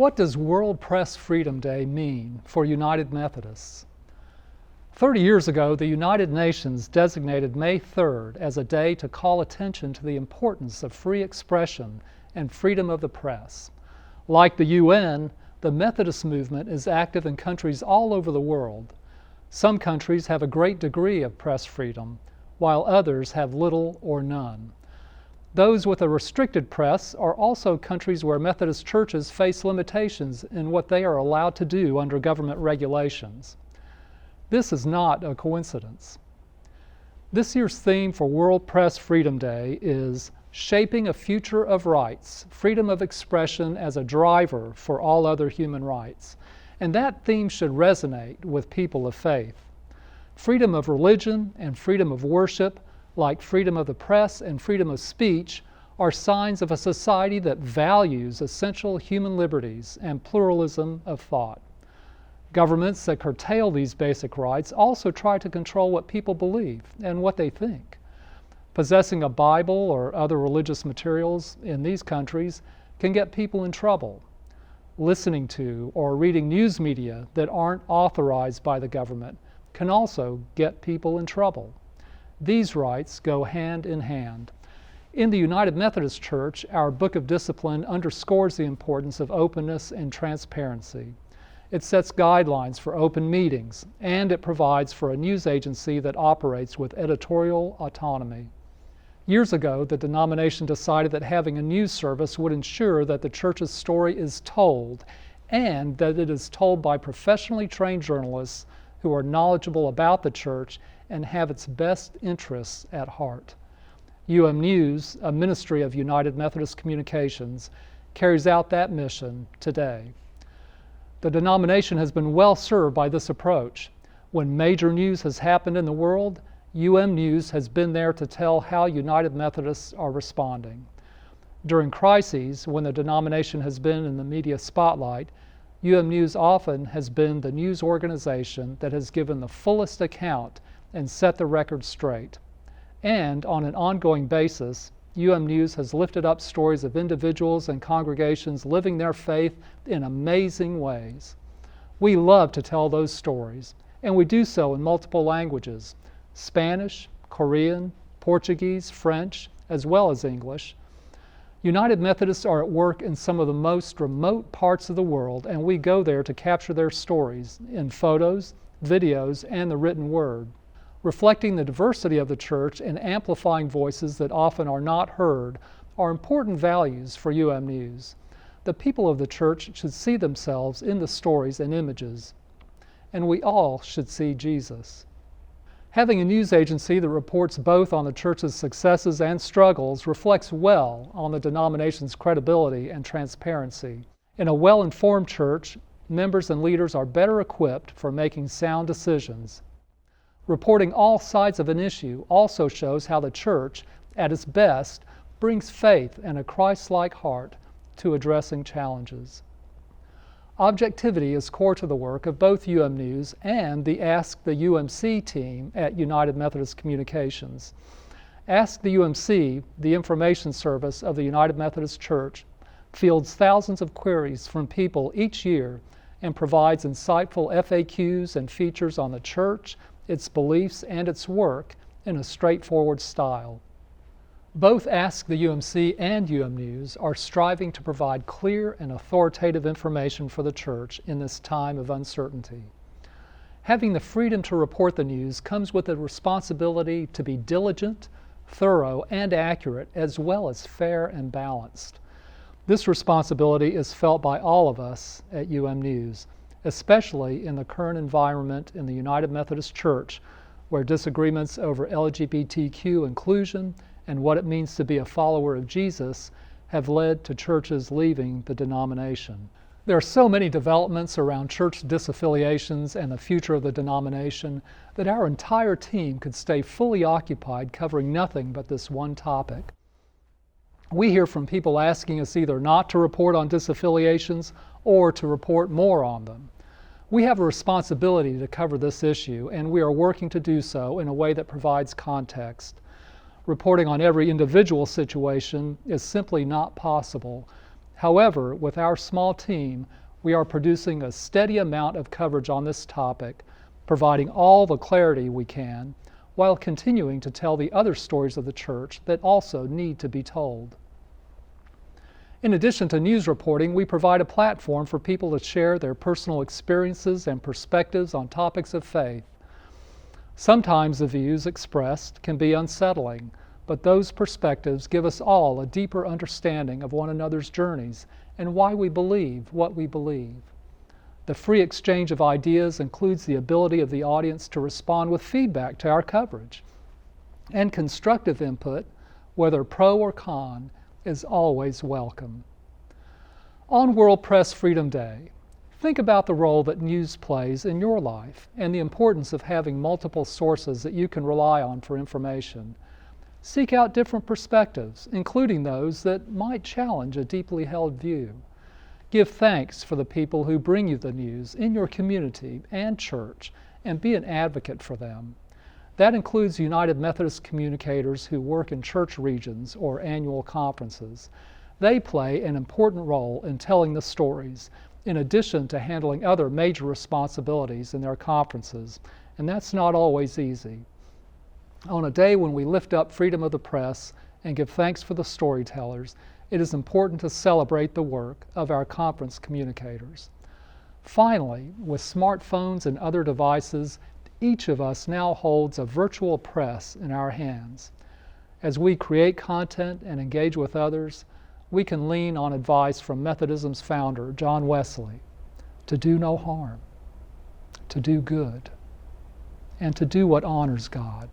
What does World Press Freedom Day mean for United Methodists? 30 years ago, the United Nations designated May 3rd as a day to call attention to the importance of free expression and freedom of the press. Like the UN, the Methodist movement is active in countries all over the world. Some countries have a great degree of press freedom, while others have little or none. Those with a restricted press are also countries where Methodist churches face limitations in what they are allowed to do under government regulations. This is not a coincidence. This year's theme for World Press Freedom Day is Shaping a Future of Rights, Freedom of Expression as a Driver for All Other Human Rights. And that theme should resonate with people of faith. Freedom of religion and freedom of worship, like freedom of the press and freedom of speech, are signs of a society that values essential human liberties and pluralism of thought. Governments that curtail these basic rights also try to control what people believe and what they think. Possessing a Bible or other religious materials in these countries can get people in trouble. Listening to or reading news media that aren't authorized by the government can also get people in trouble. These rights go hand in hand. In the United Methodist Church, our Book of Discipline underscores the importance of openness and transparency. It sets guidelines for open meetings, and it provides for a news agency that operates with editorial autonomy. Years ago, the denomination decided that having a news service would ensure that the church's story is told, and that it is told by professionally trained journalists who are knowledgeable about the church and have its best interests at heart. News, a ministry of United Methodist Communications, carries out that mission today. The denomination has been well served by this approach. When major news has happened in the world, News has been there to tell how United Methodists are responding. During crises, when the denomination has been in the media spotlight, News often has been the news organization that has given the fullest account and set the record straight. And on an ongoing basis, News has lifted up stories of individuals and congregations living their faith in amazing ways. We love to tell those stories, and we do so in multiple languages: Spanish, Korean, Portuguese, French, as well as English. United Methodists are at work in some of the most remote parts of the world, and we go there to capture their stories in photos, videos, and the written word. Reflecting the diversity of the church and amplifying voices that often are not heard are important values for News. The people of the church should see themselves in the stories and images, and we all should see Jesus. Having a news agency that reports both on the church's successes and struggles reflects well on the denomination's credibility and transparency. In a well-informed church, members and leaders are better equipped for making sound decisions. Reporting all sides of an issue also shows how the church, at its best, brings faith and a Christ-like heart to addressing challenges. Objectivity is core to the work of both News and the Ask the UMC team at United Methodist Communications. Ask the UMC, the information service of the United Methodist Church, fields thousands of queries from people each year and provides insightful FAQs and features on the church, its beliefs, and its work in a straightforward style. Both Ask the UMC and News are striving to provide clear and authoritative information for the church in this time of uncertainty. Having the freedom to report the news comes with a responsibility to be diligent, thorough, and accurate, as well as fair and balanced. This responsibility is felt by all of us at News, especially in the current environment in the United Methodist Church, where disagreements over LGBTQ inclusion and what it means to be a follower of Jesus have led to churches leaving the denomination. There are so many developments around church disaffiliations and the future of the denomination that our entire team could stay fully occupied covering nothing but this one topic. We hear from people asking us either not to report on disaffiliations or to report more on them. We have a responsibility to cover this issue, and we are working to do so in a way that provides context. Reporting on every individual situation is simply not possible. However, with our small team, we are producing a steady amount of coverage on this topic, providing all the clarity we can, while continuing to tell the other stories of the church that also need to be told. In addition to news reporting, we provide a platform for people to share their personal experiences and perspectives on topics of faith. Sometimes the views expressed can be unsettling, but those perspectives give us all a deeper understanding of one another's journeys and why we believe what we believe. The free exchange of ideas includes the ability of the audience to respond with feedback to our coverage. And constructive input, whether pro or con, is always welcome. On World Press Freedom Day, think about the role that news plays in your life and the importance of having multiple sources that you can rely on for information. Seek out different perspectives, including those that might challenge a deeply held view. Give thanks for the people who bring you the news in your community and church, and be an advocate for them. That includes United Methodist communicators who work in church regions or annual conferences. They play an important role in telling the stories, in addition to handling other major responsibilities in their conferences, and that's not always easy. On a day when we lift up freedom of the press and give thanks for the storytellers, it is important to celebrate the work of our conference communicators. Finally, with smartphones and other devices, each of us now holds a virtual press in our hands. As we create content and engage with others, we can lean on advice from Methodism's founder, John Wesley, to do no harm, to do good, and to do what honors God.